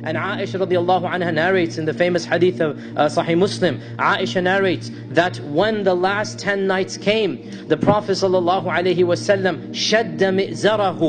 And Aisha radiallahu anha narrates in the famous hadith of Sahih Muslim, Aisha narrates that when the last 10 nights came, the Prophet sallallahu alaihi wasallam شَدَّ مِئْزَرَهُ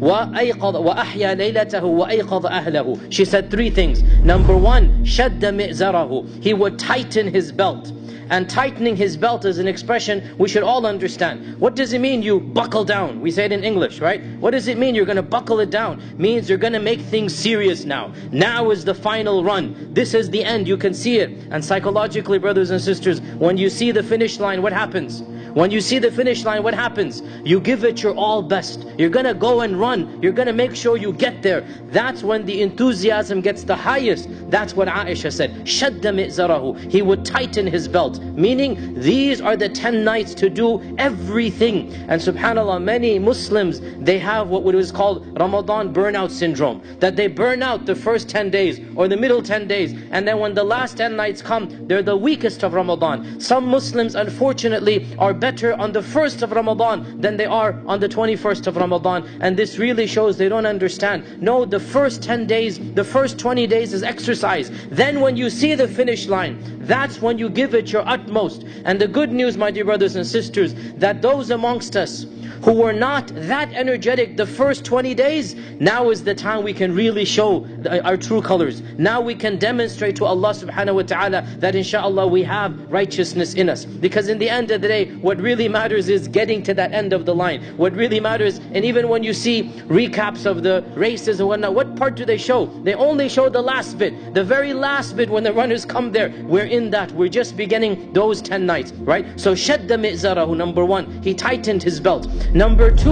وَأَحْيَا لَيْلَتَهُ وَأَيْقَظَ أَهْلَهُ. She said 3 things. Number 1, شَدَّ مِئْزَرَهُ. He would tighten his belt. And tightening his belt is an expression we should all understand. What does it mean you buckle down? We say it in English, right? What does it mean you're going to buckle it down? Means you're going to make things serious now. Now is the final run. This is the end. You can see it. And psychologically, brothers and sisters, when you see the finish line, what happens? When you see the finish line, what happens? You give it your all best. You're going to go and run. You're going to make sure you get there. That's when the enthusiasm gets the highest. That's what Aisha said. شَدَّ مِئْزَرَهُ. He would tighten his belt. Meaning, these are the 10 nights to do everything. And subhanAllah, many Muslims, they have what is called Ramadan burnout syndrome. That they burn out the first 10 days or the middle 10 days. And then when the last 10 nights come, they're the weakest of Ramadan. Some Muslims, unfortunately, are better on the 1st of Ramadan than they are on the 21st of Ramadan. And this really shows they don't understand. No, the first 10 days, the first 20 days is exercise. Then when you see the finish line, that's when you give it your utmost. And the good news, my dear brothers and sisters, that those amongst us who were not that energetic the first 20 days, now is the time we can really show our true colors. Now we can demonstrate to Allah subhanahu wa ta'ala that inshaAllah we have righteousness in us. Because in the end of the day, what really matters is getting to that end of the line. What really matters, and even when you see recaps of the races and whatnot, what part do they show? They only show the last bit. The very last bit when the runners come there. We're in that. We're just beginning those 10 nights, right? So شَدَّ مِئْزَرَهُ, number 1. He tightened his belt. Number 2,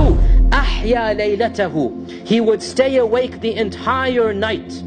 أَحْيَا لَيْلَتَهُ. He would stay awake the entire night.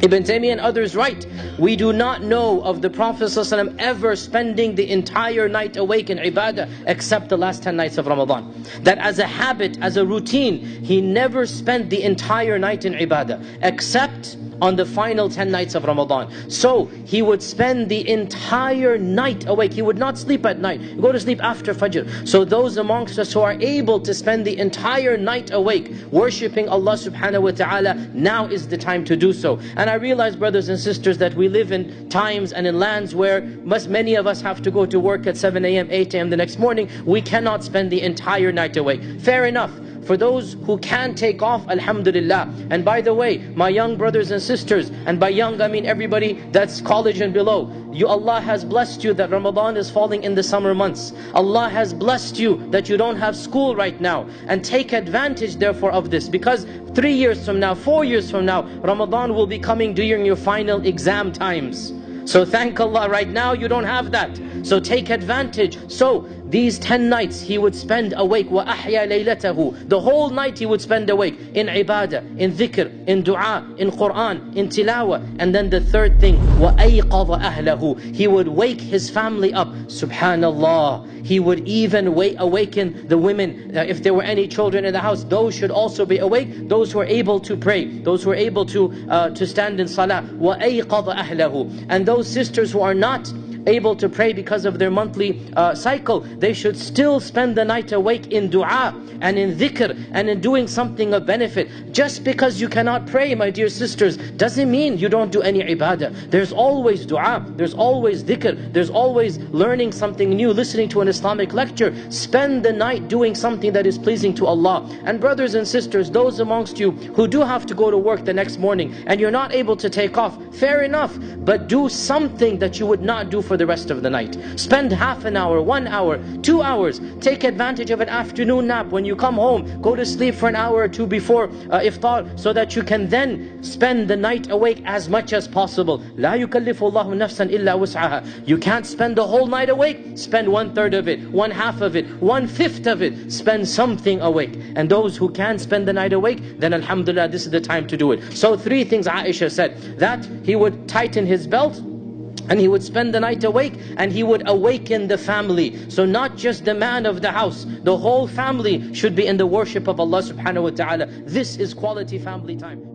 Ibn Taymiyyah and others write, we do not know of the Prophet ﷺ ever spending the entire night awake in ibadah except the last 10 nights of Ramadan. That as a habit, as a routine, he never spent the entire night in ibadah except on the final 10 nights of Ramadan. So he would spend the entire night awake. He would not sleep at night. Go to sleep after Fajr. So those amongst us who are able to spend the entire night awake worshipping Allah subhanahu wa ta'ala, now is the time to do so. And I realize, brothers and sisters, that we live in times and in lands where many of us have to go to work at 7 a.m., 8 a.m. the next morning. We cannot spend the entire night awake. Fair enough. For those who can take off, alhamdulillah. And by the way, my young brothers and sisters, and by young I mean everybody that's college and below, Allah has blessed you that Ramadan is falling in the summer months. Allah has blessed you that you don't have school right now. And take advantage therefore of this, because 3 years from now, 4 years from now, Ramadan will be coming during your final exam times. So thank Allah, right now you don't have that. So take advantage. So these 10 nights he would spend awake. وَأَحْيَا لَيْلَتَهُ. The whole night he would spend awake in ibadah, in dhikr, in dua, in Qur'an, in tilawah. And then the third thing, وَأَيْقَظَ أَهْلَهُ. He would wake his family up. Subhanallah. He would even awaken the women. If there were any children in the house, those should also be awake. Those who are able to pray, those who are able to stand in salah. وَأَيْقَظَ أَهْلَهُ. And those sisters who are not able to pray because of their monthly cycle, they should still spend the night awake in dua and in dhikr and in doing something of benefit. Just because you cannot pray, my dear sisters, doesn't mean you don't do any ibadah. There's always dua, there's always dhikr, there's always learning something new, listening to an Islamic lecture. Spend the night doing something that is pleasing to Allah. And brothers and sisters, those amongst you who do have to go to work the next morning and you're not able to take off, fair enough, but do something that you would not do for the rest of the night. Spend half an hour, 1 hour, 2 hours. Take advantage of an afternoon nap. When you come home, go to sleep for an hour or two before iftar, so that you can then spend the night awake as much as possible. لا يكلف الله نفسا إلا وسعها. You can't spend the whole night awake. Spend 1/3 of it, 1/2 of it, 1/5 of it. Spend something awake. And those who can spend the night awake, then alhamdulillah, this is the time to do it. So 3 things Aisha said. That he would tighten his belt, and he would spend the night awake, and he would awaken the family. So not just the man of the house, the whole family should be in the worship of Allah subhanahu wa ta'ala. This is quality family time.